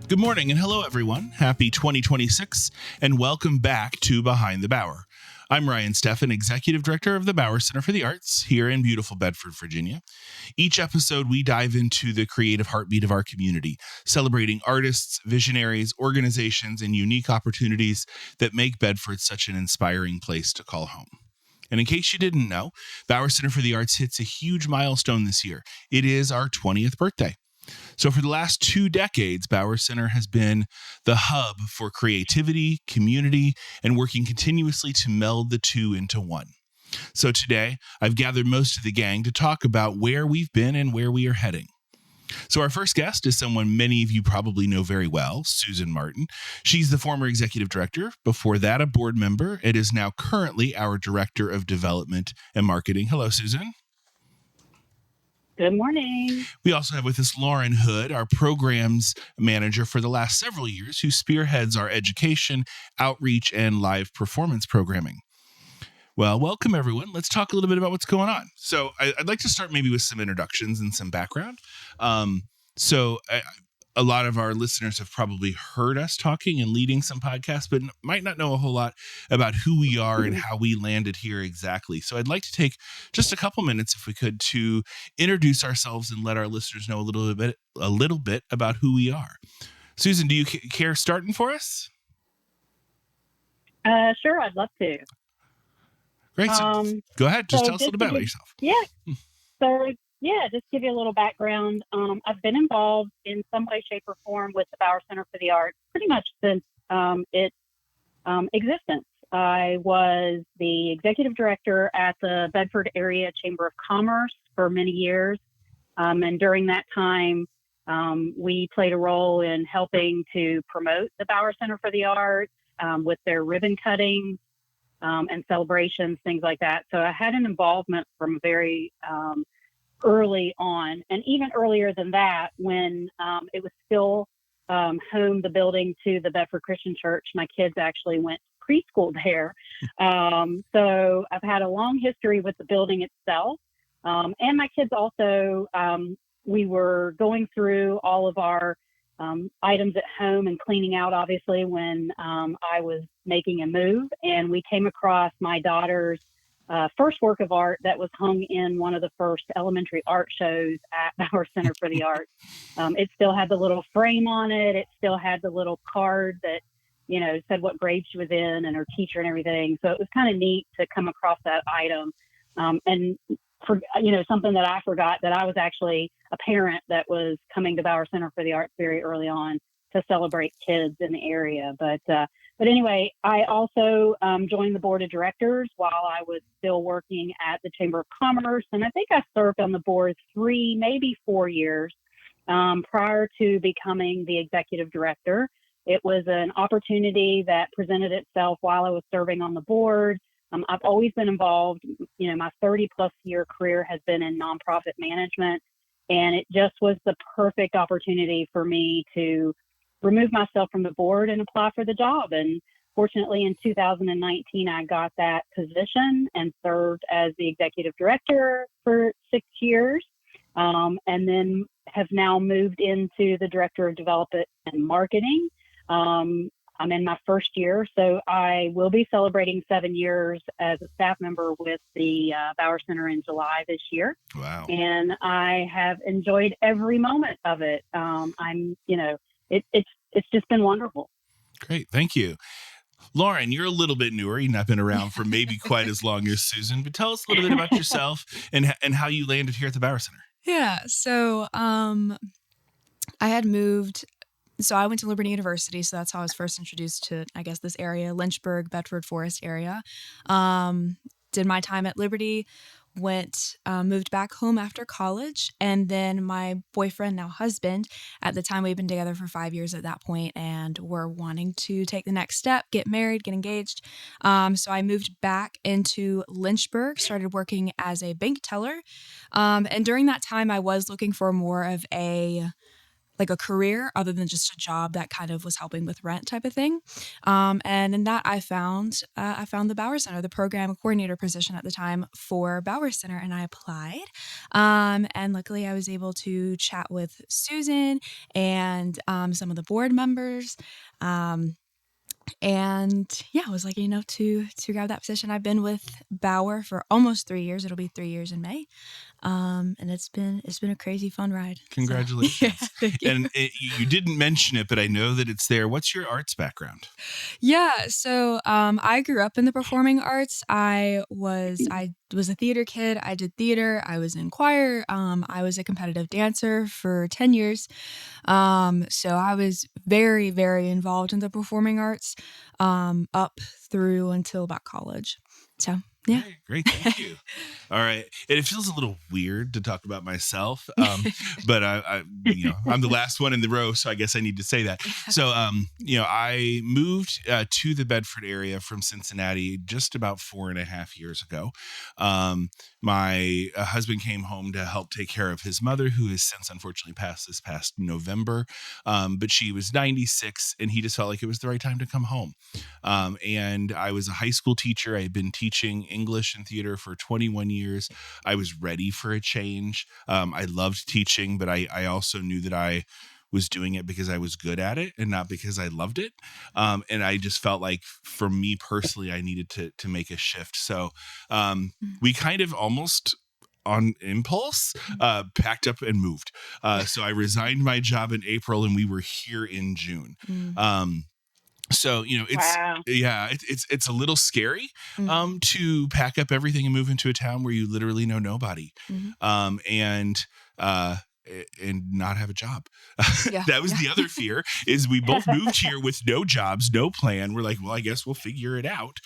Good morning and hello, everyone. Happy 2026 and welcome back to Behind the Bower. I'm Ryan Steffen, Executive Director of the Bower Center for the Arts here in beautiful Bedford, Virginia. Each episode, we dive into the creative heartbeat of our community, celebrating artists, visionaries, organizations, and unique opportunities that make Bedford such an inspiring place to call home. And in case you didn't know, Bower Center for the Arts hits a huge milestone this year. It is our 20th birthday. So for the last 2 decades, Bower Center has been the hub for creativity, community, and working continuously to meld the two into one. So today, I've gathered most of the gang to talk about where we've been and where we are heading. So our first guest is someone many of you probably know very well, Susan Martin. She's the former executive director, before that a board member. It is now currently our director of development and marketing. Hello, Susan. Good morning. We also have with us Lauren Hood, our programs manager for the last several years, who spearheads our education, outreach, and live performance programming. Well, welcome, everyone. Let's talk a little bit about what's going on. So I'd like to start maybe with some introductions and some background. A lot of our listeners have probably heard us talking and leading some podcasts, but might not know a whole lot about who we are and how we landed here exactly. So I'd like to take just a couple minutes, if we could, to introduce ourselves and let our listeners know a little bit about who we are. Susan, do you care starting for us? Sure, I'd love to. Great. So go ahead. Just tell us a little bit about yourself. Yeah. Just give you a little background. I've been involved in some way, shape, or form with the Bower Center for the Arts pretty much since its existence. I was the executive director at the Bedford Area Chamber of Commerce for many years. And during that time, we played a role in helping to promote the Bower Center for the Arts with their ribbon cutting and celebrations, things like that. So I had an involvement from very early on, and even earlier than that, when it was still home, the building to the Bedford Christian Church. My kids actually went to preschool there. So I've had a long history with the building itself. And my kids also, we were going through all of our items at home and cleaning out, obviously, when I was making a move. And we came across my daughter's first work of art that was hung in one of the first elementary art shows at Bower Center for the Arts. It still had the little frame on it. It still had the little card that, said what grade she was in and her teacher and everything. So it was kind of neat to come across that item. And for, something that I forgot, that I was actually a parent that was coming to Bower Center for the Arts very early on to celebrate kids in the area. But anyway, I also joined the board of directors while I was still working at the Chamber of Commerce. And I think I served on the board 3, maybe 4 years prior to becoming the executive director. It was an opportunity that presented itself while I was serving on the board. I've always been involved. My 30 plus year career has been in nonprofit management, and it just was the perfect opportunity for me to remove myself from the board and apply for the job. And fortunately, in 2019, I got that position and served as the executive director for 6 years, and then have now moved into the director of development and marketing. I'm in my first year, so I will be celebrating 7 years as a staff member with the Bower Center in July this year. Wow. And I have enjoyed every moment of it. It's just been wonderful. Great. Thank you. Lauren, you're a little bit newer. You've not been around for maybe quite as long as Susan, but tell us a little bit about yourself and how you landed here at the Bower Center. Yeah. So I had moved. So I went to Liberty University. So that's how I was first introduced to, I guess, this area, Lynchburg, Bedford Forest area. Did my time at Liberty, moved back home after college. And then my boyfriend, now husband, at the time we'd been together for 5 years at that point and were wanting to take the next step, get married, get engaged. So I moved back into Lynchburg, started working as a bank teller. And during that time, I was looking for more of a like a career other than just a job that kind of was helping with rent type of thing. And in that I found the Bauer Center, the program coordinator position at the time for Bauer Center, and I applied. And luckily I was able to chat with Susan and some of the board members. And yeah, I was lucky enough to grab that position. I've been with Bauer for almost 3 years. It'll be 3 years in May. And it's been a crazy fun ride. Congratulations. So, yeah, thank you. And you didn't mention it, but I know that it's there. What's your arts background? Yeah, so I grew up in the performing arts. I was a theater kid. I did theater. I was in choir. I was a competitive dancer for 10 years. So I was very, very involved in the performing arts up through until about college. So yeah. Great. Thank you. All right. And it feels a little weird to talk about myself, but I'm the last one in the row, so I guess I need to say that. So, I moved to the Bedford area from Cincinnati just about 4.5 years ago. My husband came home to help take care of his mother, who has since unfortunately passed this past November. But she was 96, and he just felt like it was the right time to come home. And I was a high school teacher. I had been teaching English and theater for 21 years. I was ready for a change. I loved teaching, but I also knew that I was doing it because I was good at it and not because I loved it. And I just felt like for me personally, I needed to make a shift. So we kind of almost on impulse, packed up and moved. So I resigned my job in April and we were here in June. So, Wow. it's a little scary, to pack up everything and move into a town where you literally know nobody, and not have a job. Yeah. That was the other fear, is we both moved here with no jobs, no plan. We're like, well, I guess we'll figure it out.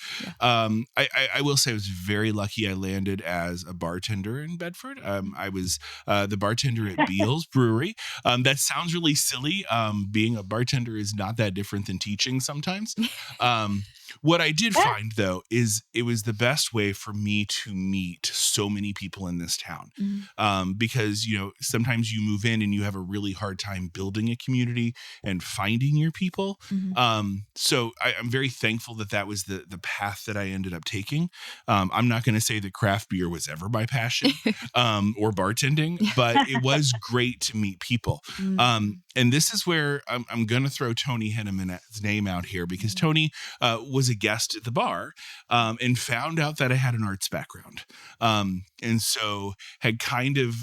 Yeah. I will say I was very lucky. I landed as a bartender in Bedford. I was the bartender at Beale's Brewery. That sounds really silly. Being a bartender is not that different than teaching sometimes. What I did find, though, is it was the best way for me to meet so many people in this town. Because, sometimes you move in and you have a really hard time building a community and finding your people. So I'm very thankful that was the path that I ended up taking. I'm not going to say that craft beer was ever my passion or bartending, but it was great to meet people. And this is where I'm going to throw Tony Henneman's name out here, because Tony was a guest at the bar and found out that I had an arts background. And so had kind of,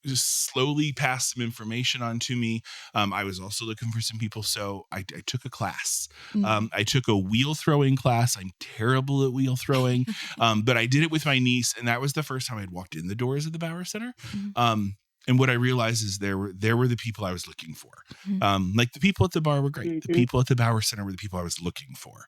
just slowly passed some information on to me. I was also looking for some people. So I took a class. I took a wheel throwing class. I'm terrible at wheel throwing, but I did it with my niece. And that was the first time I'd walked in the doors of the Bauer Center. And what I realized is there were the people I was looking for. Like the people at the bar were great. The people at the Bauer Center were the people I was looking for.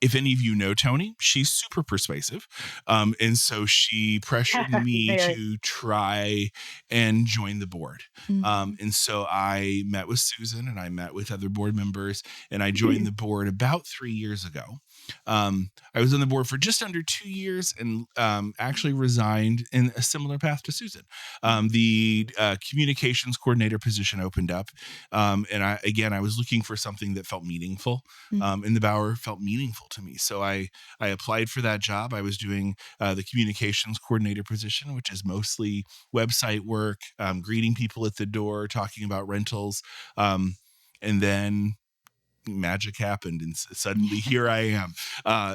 If any of you know Tony, she's super persuasive. And so she pressured me to try and join the board. And so I met with Susan and I met with other board members, and I joined the board about 3 years ago. I was on the board for just under 2 years and actually resigned in a similar path to Susan. The communications coordinator position opened up. And I was looking for something that felt meaningful. And the Bauer felt meaningful to me. So I applied for that job. I was doing the communications coordinator position, which is mostly website work, greeting people at the door, talking about rentals. And then magic happened and suddenly here I am.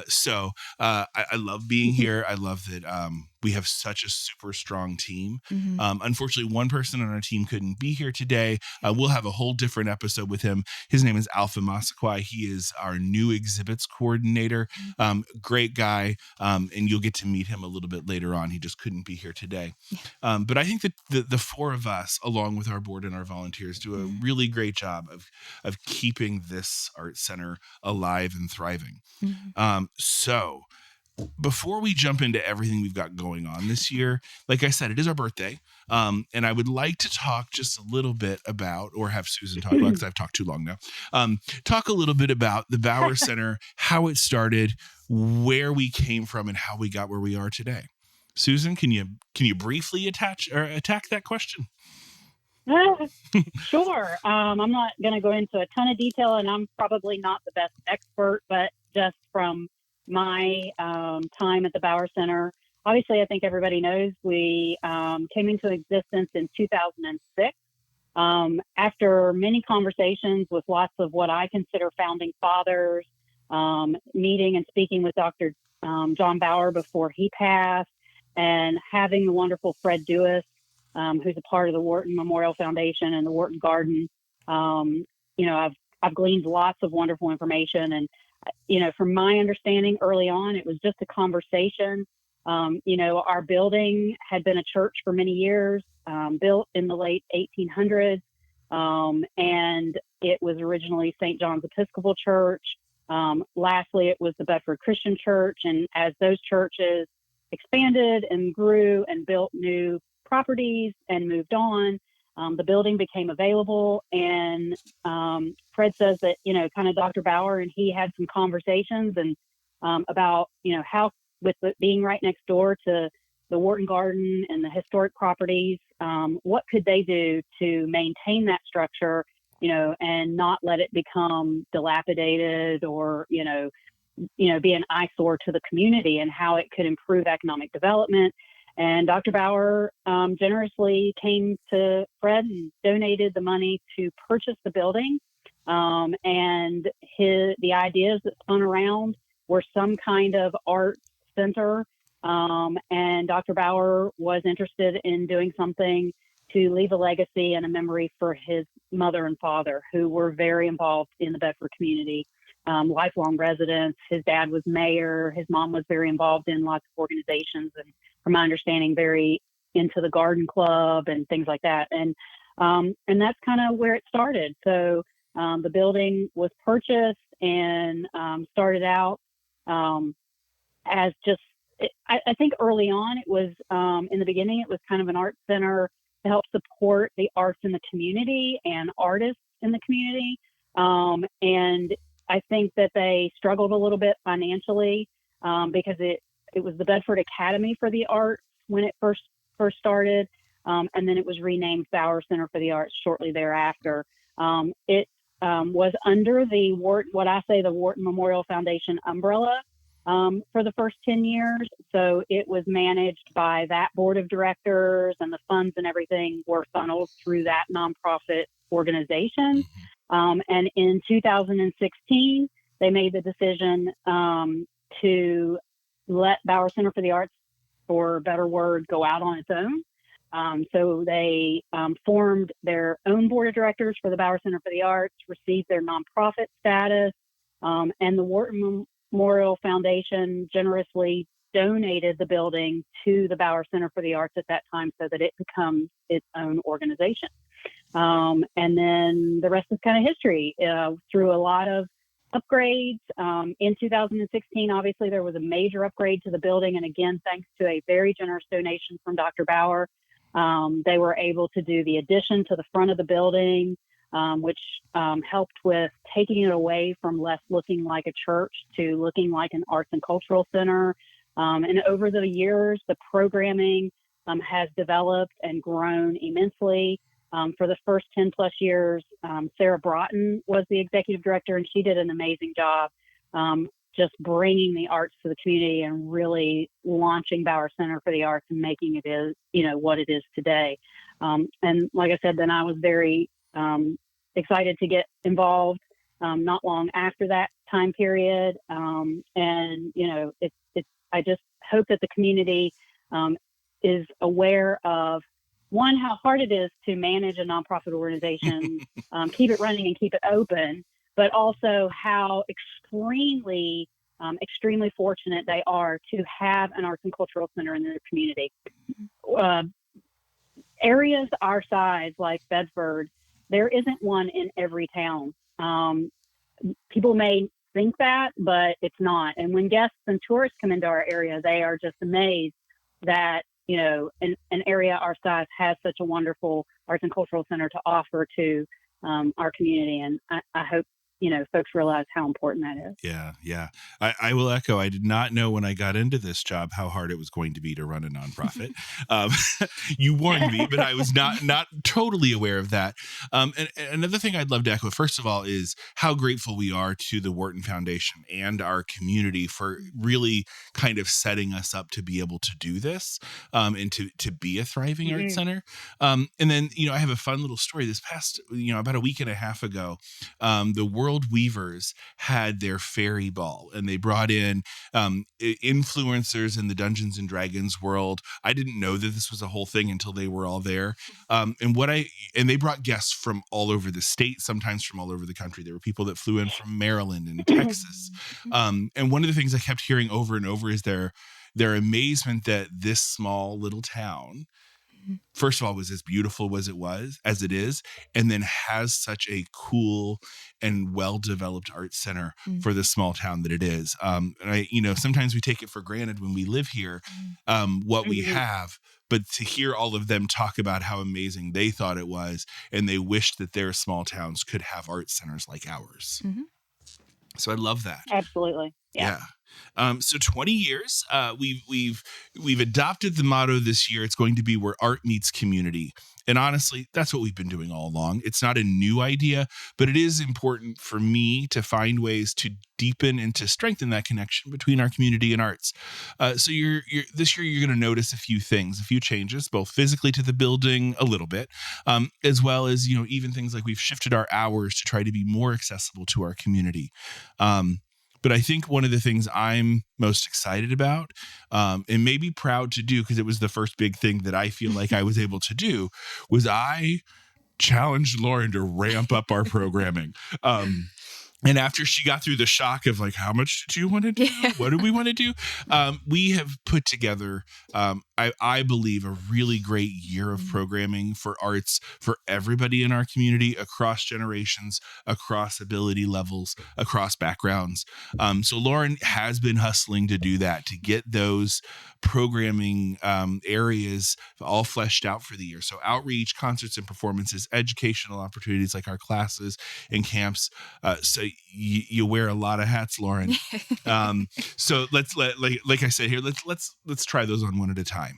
So I love being here. I love that we have such a super strong team. Unfortunately, one person on our team couldn't be here today. We'll have a whole different episode with him. His name is Alpha Masakwai. He is our new exhibits coordinator. Great guy. And you'll get to meet him a little bit later on. He just couldn't be here today. But I think that the four of us, along with our board and our volunteers, do a really great job of keeping this art center alive and thriving. So before we jump into everything we've got going on this year, like I said, it is our birthday. And I would like to talk just a little bit about, or have Susan talk about, because I've talked too long now, talk a little bit about the Bauer Center, how it started, where we came from, and how we got where we are today. Susan, can you briefly attack that question? Sure. I'm not going to go into a ton of detail, and I'm probably not the best expert, but just from my time at the Bauer Center, obviously, I think everybody knows we came into existence in 2006. After many conversations with lots of what I consider founding fathers, meeting and speaking with Dr. John Bauer before he passed, and having the wonderful Fred Dewis, who's a part of the Wharton Memorial Foundation and the Wharton Garden. Um, I've gleaned lots of wonderful information, and from my understanding early on, it was just a conversation. Our building had been a church for many years, built in the late 1800s, and it was originally St. John's Episcopal Church. Lastly, it was the Bedford Christian Church, and as those churches expanded and grew and built new properties and moved on, the building became available. And Fred says that, kind of Dr. Bauer and he had some conversations and about, how with it being right next door to the Wharton Garden and the historic properties, what could they do to maintain that structure, and not let it become dilapidated or, be an eyesore to the community, and how it could improve economic development. And Dr. Bauer generously came to Fred and donated the money to purchase the building. And the ideas that spun around were some kind of art center. And Dr. Bauer was interested in doing something to leave a legacy and a memory for his mother and father, who were very involved in the Bedford community. Lifelong residents. His dad was mayor. His mom was very involved in lots of organizations, and from my understanding, very into the garden club and things like that. And that's kind of where it started. So the building was purchased and started out as just, I think early on it was, in the beginning, it was kind of an art center to help support the arts in the community and artists in the community. And I think that they struggled a little bit financially because it was the Bedford Academy for the Arts when it first started, and then it was renamed Bauer Center for the Arts shortly thereafter. It was under the Wharton Memorial Foundation umbrella for the first 10 years. So it was managed by that board of directors, and the funds and everything were funneled through that nonprofit organization. And in 2016, they made the decision to let Bauer Center for the Arts, for a better word, go out on its own. So they formed their own board of directors for the Bauer Center for the Arts, received their nonprofit status, and the Wharton Memorial Foundation generously donated the building to the Bauer Center for the Arts at that time so that it becomes its own organization. And then the rest is kind of history. Through a lot of upgrades, in 2016, obviously there was a major upgrade to the building. And again, thanks to a very generous donation from Dr. Bauer, they were able to do the addition to the front of the building, which helped with taking it away from less looking like a church to looking like an arts and cultural center. And over the years, the programming has developed and grown immensely. For the first 10 plus years, Sarah Broughton was the executive director, and she did an amazing job just bringing the arts to the community and really launching Bauer Center for the Arts and making it what it is today. And like I said, then I was very excited to get involved not long after that time period. I just hope that the community is aware of, one, how hard it is to manage a nonprofit organization, keep it running and keep it open, but also how extremely fortunate they are to have an arts and cultural center in their community. Areas our size, like Bedford, there isn't one in every town. People may think that, but it's not. And when guests and tourists come into our area, they are just amazed that an area our size has such a wonderful arts and cultural center to offer to our community. And I hope folks realize how important that is. Yeah, yeah. I will echo. I did not know when I got into this job how hard it was going to be to run a nonprofit. Um, you warned me, but I was not totally aware of that. And another thing I'd love to echo, first of all, is how grateful we are to the Wharton Foundation and our community for really kind of setting us up to be able to do this, and to be a thriving arts center. And then, I have a fun little story. This past, about a week and a half ago, the World Weavers had their fairy ball, and they brought in influencers in the Dungeons and Dragons world. I didn't know that this was a whole thing until they were all there. And they brought guests from all over the state, sometimes from all over the country. There were people that flew in from Maryland and Texas. And one of the things I kept hearing over and over is their amazement that this small little town, first of all, was as beautiful as it is, and then has such a cool and well-developed art center for the small town that it is. And sometimes we take it for granted when we live here, what we have, but to hear all of them talk about how amazing they thought it was, and they wished that their small towns could have art centers like ours. So I love that. Absolutely. Yeah. So 20 years, we've adopted the motto this year. It's going to be where art meets community. And honestly, that's what we've been doing all along. It's not a new idea, but it is important for me to find ways to deepen and to strengthen that connection between our community and arts. So this year, you're going to notice a few changes, both physically to the building a little bit, as well as, even things like we've shifted our hours to try to be more accessible to our community. But I think one of the things I'm most excited about, and maybe proud to do, because it was the first big thing that I feel like I was able to do, was I challenged Lauren to ramp up our programming. And after she got through the shock of like, how much do you want to do? What do we want to do? We have put together, I believe, a really great year of programming for arts for everybody in our community, across generations, across ability levels, across backgrounds. So Lauren has been hustling to do that, to get those programming areas all fleshed out for the year. So outreach, concerts and performances, educational opportunities like our classes and camps. So you wear a lot of hats, Lauren. So like I said here, let's try those on one at a time.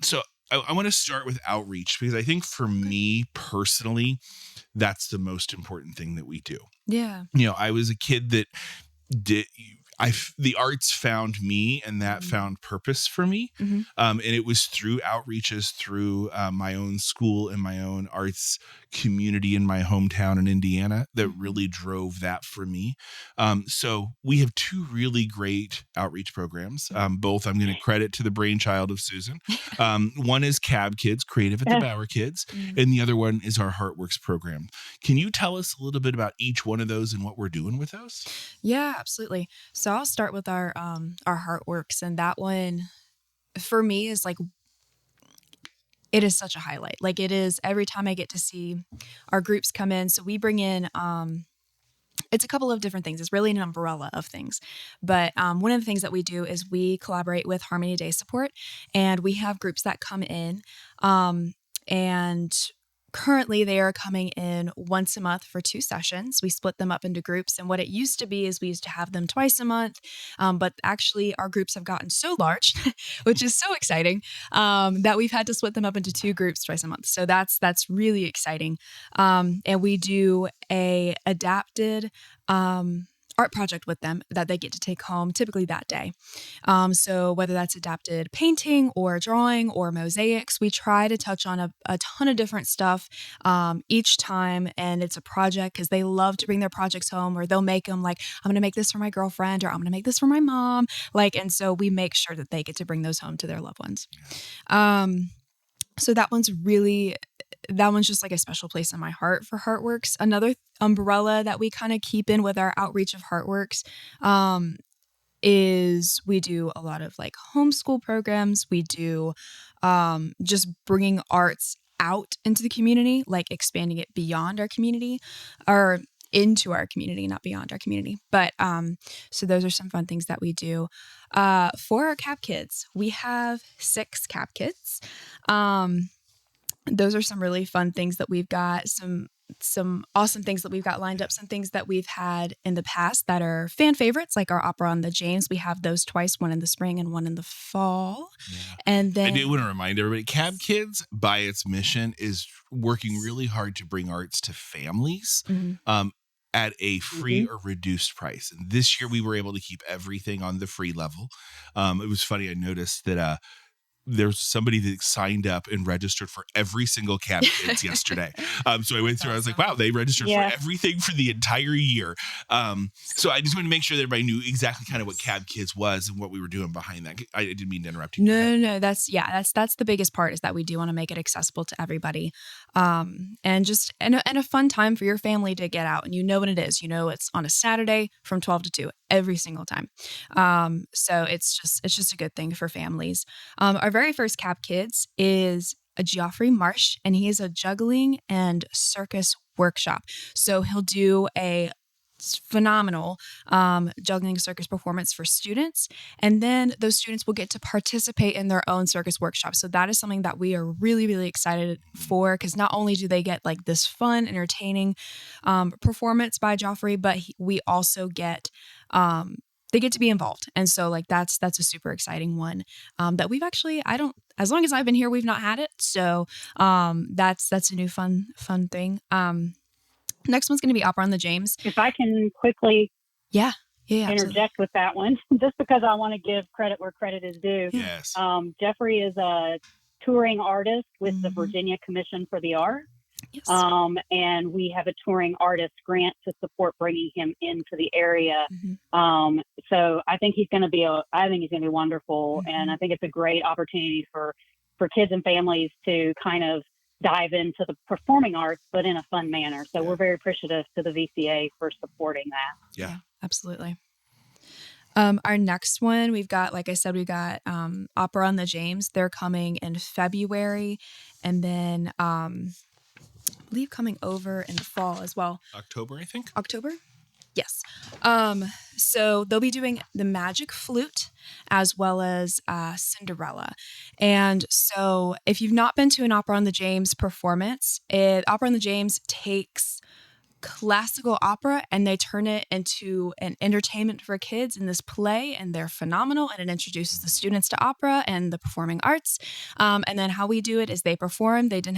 So I want to start with outreach, because I think for me personally, that's the most important thing that we do. Yeah. I was a kid that the arts found me, and that found purpose for me. And it was through outreaches, through my own school and my own arts community in my hometown in Indiana, that really drove that for me. So we have two really great outreach programs. Both I'm going to credit to the brainchild of Susan. One is CAB Kids, Creative at the Bauer Kids, and the other one is our Heartworks program. Can you tell us a little bit about each one of those and what we're doing with those? Yeah, absolutely. So I'll start with our Heartworks, and that one for me is like, it is such a highlight. Like, it is every time I get to see our groups come in. So we bring in it's a couple of different things. It's really an umbrella of things. But one of the things that we do is we collaborate with Harmony Day Support, and we have groups that come in, and currently they are coming in once a month for 2 sessions. We split them up into groups, and what it used to be is we used to have them twice a month, but actually our groups have gotten so large, which is so exciting, that we've had to split them up into 2 groups twice a month. So that's really exciting. And we do a adapted art project with them that they get to take home typically that day. So whether that's adapted painting or drawing or mosaics, we try to touch on a ton of different stuff each time. And it's a project because they love to bring their projects home, or they'll make them like, I'm going to make this for my girlfriend, or I'm going to make this for my mom. And so we make sure that they get to bring those home to their loved ones. So that one's just like a special place in my heart for Heartworks. Another umbrella that we kind of keep in with our outreach of Heartworks is we do a lot of like homeschool programs. We do just bringing arts out into the community, like expanding it beyond our community, or into our community, not beyond our community. But so those are some fun things that we do. For our CAP Kids, we have 6 CAP Kids. Those are some really fun things that we've got. Some some awesome things that we've got lined up, some things that we've had in the past that are fan favorites, like our opera on the James. We have those twice, one in the spring and one in the fall. Yeah. And then I do want to remind everybody, Cab Kids, by its mission, is working really hard to bring arts to families at a free or reduced price. And this year we were able to keep everything on the free level. It was funny. I noticed that there's somebody that signed up and registered for every single Cab Kids yesterday. So I went through, I was like, wow, they registered for everything for the entire year. So I just wanted to make sure that everybody knew exactly kind of what Cab Kids was and what we were doing behind that. I didn't mean to interrupt you. No. That's the biggest part, is that we do want to make it accessible to everybody. And just, and a fun time for your family to get out, and when it is, it's on a Saturday from 12 to 2 every single time. So it's just a good thing for families. Our very first Cab Kids is a Geoffrey Marsh, and he is a juggling and circus workshop. So he'll do a phenomenal juggling circus performance for students, and then those students will get to participate in their own circus workshop. So that is something that we are really, really excited for, because not only do they get like this fun, entertaining performance by Geoffrey, but we also get they get to be involved. And so like that's a super exciting one that we've actually, as long as I've been here, we've not had it. So that's a new fun thing. Next one's going to be Opera on the James. If I can quickly interject with that one, just because I want to give credit where credit is due. Yes. Jeffrey is a touring artist with the Virginia Commission for the Arts. Yes. And we have a touring artist grant to support bringing him into the area. So I think he's going to be wonderful. And I think it's a great opportunity for kids and families to kind of dive into the performing arts, but in a fun manner. So we're very appreciative to the VCA for supporting that. Yeah, absolutely. Our next one, we've got Opera on the James. They're coming in February, and then I believe coming over in the fall as well. October, I think. October? Yes. So they'll be doing the Magic Flute as well as Cinderella. And so if you've not been to an Opera on the James performance, Opera on the James takes classical opera and they turn it into an entertainment for kids in this play, and they're phenomenal, and it introduces the students to opera and the performing arts. And then how we do it is they perform, they then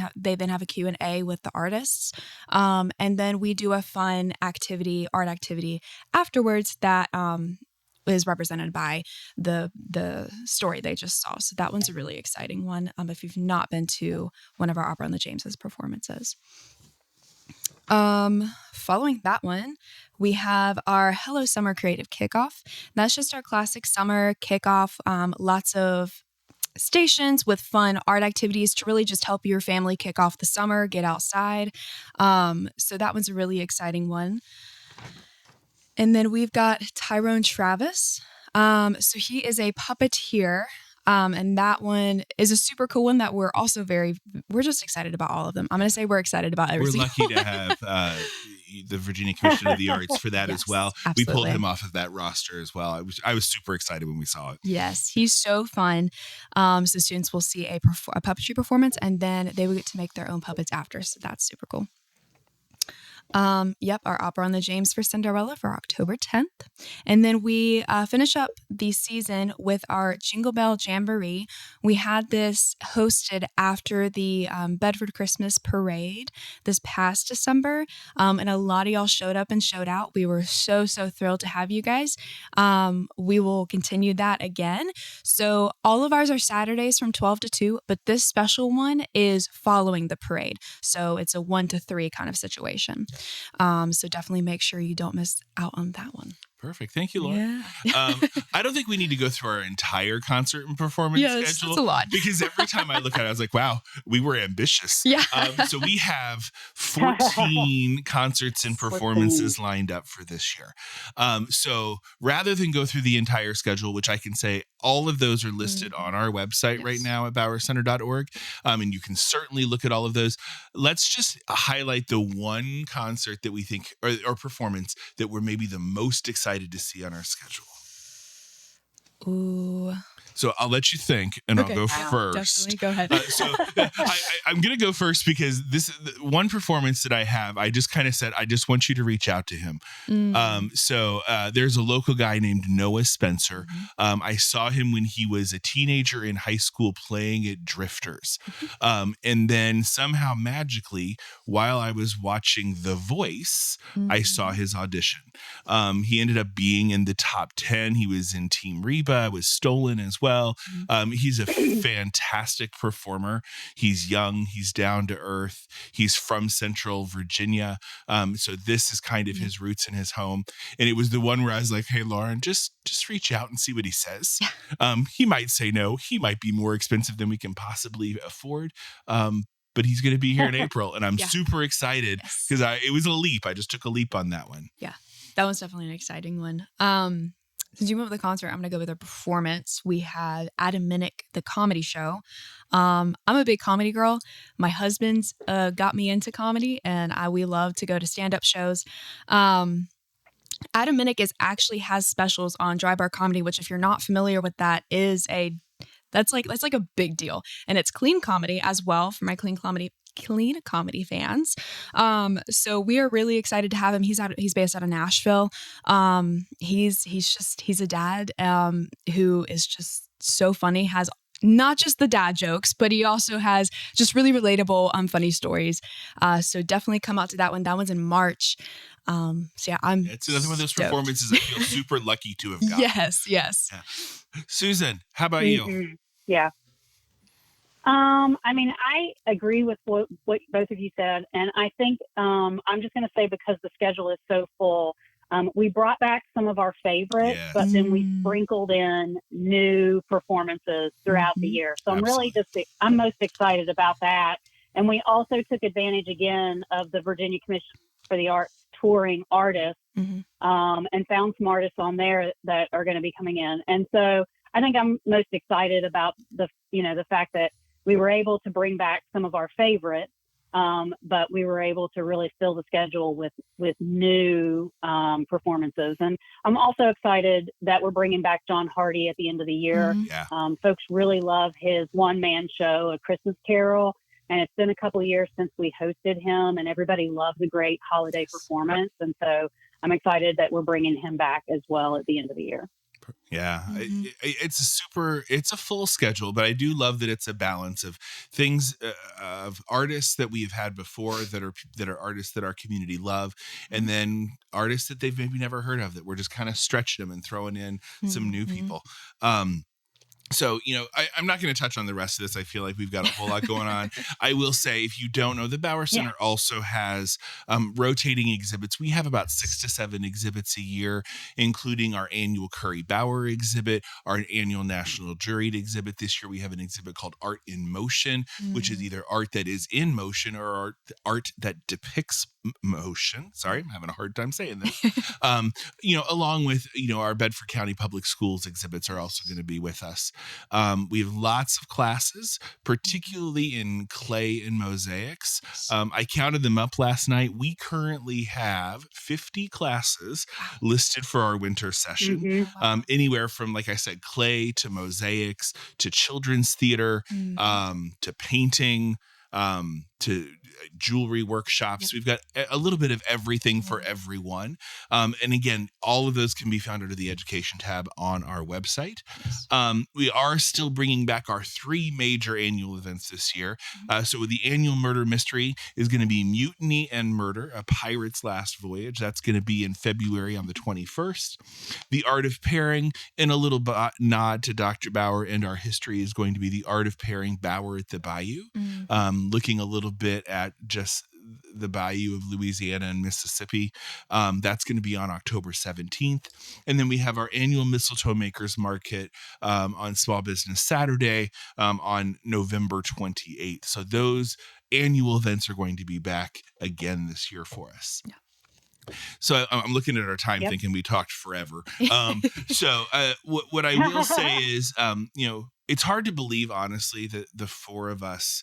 have a Q&A with the artists, and then we do a fun art activity afterwards that is represented by the story they just saw. So that one's a really exciting one if you've not been to one of our Opera on the James's performances. Following that one, we have our Hello Summer Creative Kickoff. That's just our classic summer kickoff. Lots of stations with fun art activities to really just help your family kick off the summer, get outside. So that one's a really exciting one. And then we've got Tyrone Travis. So he is a puppeteer. And that one is a super cool one that we're just excited about all of them. I'm going to say we're excited about every single one. We're lucky to have the Virginia Commission of the Arts for that as well. Absolutely. We pulled him off of that roster as well. I was super excited when we saw it. Yes, he's so fun. So students will see a puppetry performance, and then they will get to make their own puppets after. So that's super cool. Our Opera on the James for Cinderella for October 10th. And then we finish up the season with our Jingle Bell Jamboree. We had this hosted after the Bedford Christmas Parade this past December. And a lot of y'all showed up and showed out. We were so thrilled to have you guys. We will continue that again. So all of ours are Saturdays from 12 to 2, but this special one is following the parade. So it's a 1 to 3 kind of situation. So definitely make sure you don't miss out on that one. Perfect. Thank you, Laura. Yeah. I don't think we need to go through our entire concert and performance schedule. That's a lot. Because every time I look at it, I was like, wow, we were ambitious. Yeah. So we have 14 concerts and performances lined up for this year. So rather than go through the entire schedule, which I can say all of those are listed on our website right now at bowercenter.org. And you can certainly look at all of those. Let's just highlight the one concert that we think, or performance that we're maybe the most excited to see on our schedule. Ooh. So I'll let you think, and Okay, I'll go yeah, first. definitely go ahead. I'm going to go first because this one performance that I have, I just kind of said, I just want you to reach out to him. So there's a local guy named Noah Spencer. I saw him when he was a teenager in high school playing at Drifters. And then somehow magically, while I was watching The Voice, I saw his audition. He ended up being in the top 10. He was in Team Reba, was Stolen as well. He's a fantastic performer. He's young. He's down to earth. He's from Central Virginia. So this is kind of his roots in his home. And it was the one where I was like, hey, Lauren, just reach out and see what he says. He might say no. He might be more expensive than we can possibly afford. But he's going to be here in April. And I'm super excited because it was a leap. I just took a leap on that one. Yeah, that was definitely an exciting one. Since you went with the concert, I'm going to go with a performance. We had Adam Minnick, the comedy show. I'm a big comedy girl. My husband's got me into comedy, and we love to go to stand-up shows. Adam Minnick actually has specials on Dry Bar Comedy, which, if you're not familiar with that, that's like a big deal. And it's clean comedy as well for my clean comedy fans. So we are really excited to have him. He's based out of Nashville. He's a dad who is just so funny, has not just the dad jokes, but he also has just really relatable funny stories. So definitely come out to that one. That one's in March. So yeah, it's another one of those performances I feel super lucky to have got. Yes. Yeah. Susan, how about you? Yeah. I mean, I agree with what both of you said. And I think I'm just going to say, because the schedule is so full, we brought back some of our favorites, but then we sprinkled in new performances throughout the year. So I'm most excited about that. And we also took advantage again of the Virginia Commission for the Arts touring artists and found some artists on there that are going to be coming in. And so I think I'm most excited about the fact that we were able to bring back some of our favorites, but we were able to really fill the schedule with new performances. And I'm also excited that we're bringing back John Hardy at the end of the year. Folks really love his one-man show, A Christmas Carol. And it's been a couple of years since we hosted him, and everybody loves a great holiday performance. And so I'm excited that we're bringing him back as well at the end of the year. Yeah, it's a full schedule, but I do love that it's a balance of things, of artists that we've had before that are artists that our community love, and then artists that they've maybe never heard of that we're just kind of stretching them and throwing in some new people. So, I'm not going to touch on the rest of this. I feel like we've got a whole lot going on. I will say, if you don't know, the Bauer Center also has rotating exhibits. We have about 6 to 7 exhibits a year, including our annual Curry Bauer exhibit, our annual National Juried exhibit. This year, we have an exhibit called Art in Motion, which is either art that is in motion or art that depicts motion. Sorry, I'm having a hard time saying this. Along with, our Bedford County Public Schools exhibits are also going to be with us. We have lots of classes, particularly in clay and mosaics. I counted them up last night. We currently have 50 classes listed for our winter session. Anywhere from, like I said, clay to mosaics to children's theater, to painting, to jewelry workshops. We've got a little bit of everything for everyone. And again, all of those can be found under the education tab on our website. We are still bringing back our 3 major annual events this year. So the annual murder mystery is going to be Mutiny and Murder, A Pirate's Last Voyage. That's going to be in February on the 21st. The Art of Pairing, and a little nod to Dr. Bauer and our history, is going to be The Art of Pairing Bauer at the Bayou, looking a little bit at just the bayou of Louisiana and Mississippi. That's going to be on October 17th. And then we have our annual Mistletoe Makers Market on Small Business Saturday on November 28th. So those annual events are going to be back again this year for us. So I'm looking at our time thinking we talked forever. So what I will say is, it's hard to believe, honestly, that the 4 of us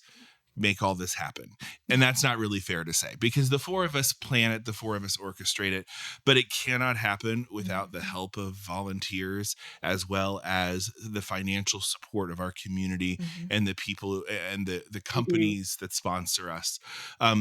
make all this happen. And that's not really fair to say, because the four of us plan it, the four of us orchestrate it, but it cannot happen without the help of volunteers, as well as the financial support of our community and the people and the companies that sponsor us.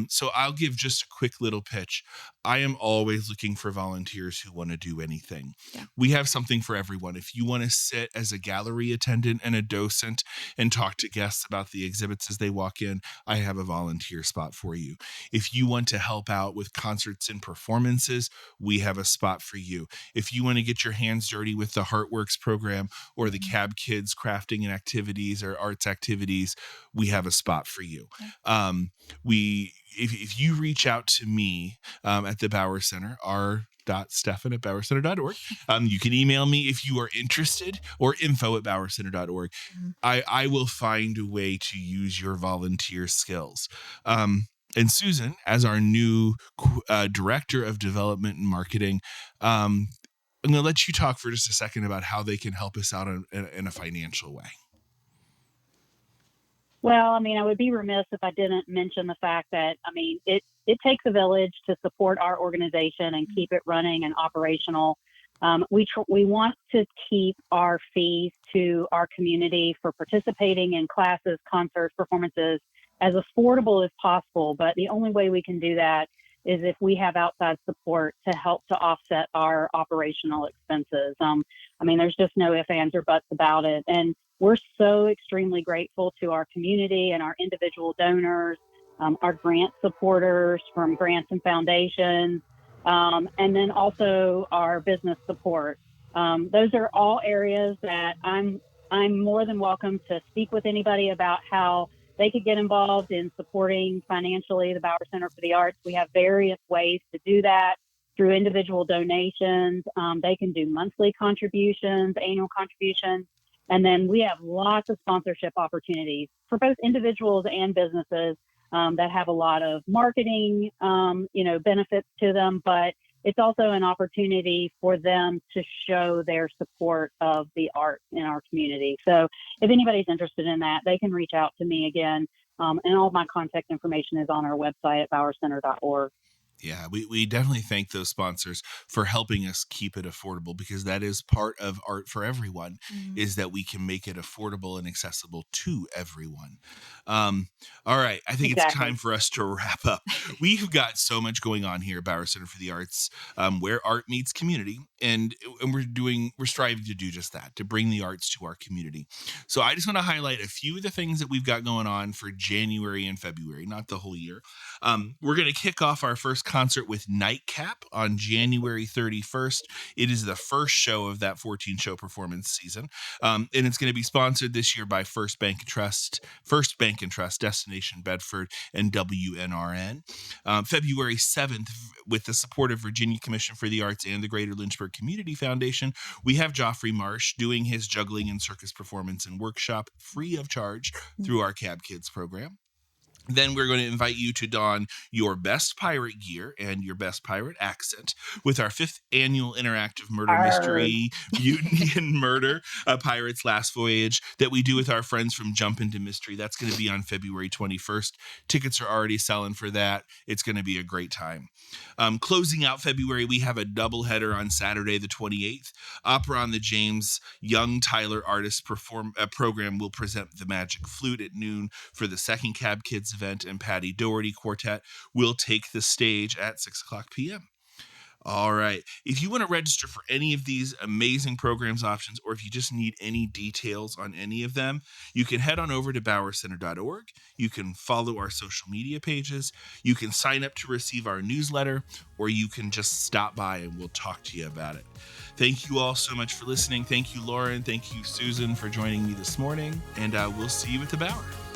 So I'll give just a quick little pitch. I am always looking for volunteers who want to do anything. Yeah. We have something for everyone. If you want to sit as a gallery attendant and a docent and talk to guests about the exhibits as they walk in, I have a volunteer spot for you. If you want to help out with concerts and performances, we have a spot for you. If you want to get your hands dirty with the Heartworks program or the Cab Kids crafting and activities or arts activities, we have a spot for you. If you reach out to me at the Bauer Center, r.steffen@bowercenter.org. You can email me if you are interested, or info@bowercenter.org. I will find a way to use your volunteer skills. And Susan, as our new Director of Development and Marketing, I'm going to let you talk for just a second about how they can help us out in a financial way. Well, I mean, I would be remiss if I didn't mention the fact that, I mean, it takes a village to support our organization and keep it running and operational. We want to keep our fees to our community for participating in classes, concerts, performances as affordable as possible. But the only way we can do that is if we have outside support to help to offset our operational expenses. I mean, there's just no ifs, ands, or buts about it. And we're so extremely grateful to our community and our individual donors, our grant supporters from grants and foundations, and then also our business support. Those are all areas that I'm more than welcome to speak with anybody about how they could get involved in supporting financially the Bauer Center for the Arts. We have various ways to do that through individual donations. They can do monthly contributions, annual contributions. And then we have lots of sponsorship opportunities for both individuals and businesses that have a lot of marketing, benefits to them, but it's also an opportunity for them to show their support of the arts in our community. So if anybody's interested in that, they can reach out to me again. And all of my contact information is on our website at bowercenter.org. Yeah, we definitely thank those sponsors for helping us keep it affordable, because that is part of Art for Everyone, is that we can make it affordable and accessible to everyone. All right, I think it's time for us to wrap up. We've got so much going on here at Bauer Center for the Arts, where art meets community, and we're striving to do just that, to bring the arts to our community. So I just want to highlight a few of the things that we've got going on for January and February, not the whole year. We're going to kick off our first concert with Nightcap on January 31st. It is the first show of that 14-show performance season, and it's going to be sponsored this year by First Bank and Trust, Destination Bedford, and WNRN. February 7th, with the support of Virginia Commission for the Arts and the Greater Lynchburg Community Foundation, we have Joffrey Marsh doing his juggling and circus performance and workshop free of charge through our Cab Kids program. Then we're going to invite you to don your best pirate gear and your best pirate accent with our 5th annual interactive murder mystery, Mutiny and Murder, A Pirate's Last Voyage, that we do with our friends from Jump Into Mystery. That's going to be on February 21st. Tickets are already selling for that. It's going to be a great time. Closing out February, we have a doubleheader on Saturday the 28th. Opera on the James Young Tyler Artist program will present The Magic Flute at noon for the second Cab Kids event, and Patty Doherty Quartet will take the stage at 6:00 p.m. All right. If you want to register for any of these amazing programs options, or if you just need any details on any of them, you can head on over to bowercenter.org. You can follow our social media pages. You can sign up to receive our newsletter, or you can just stop by and we'll talk to you about it. Thank you all so much for listening. Thank you, Lauren. Thank you, Susan, for joining me this morning. And we'll see you at the Bower.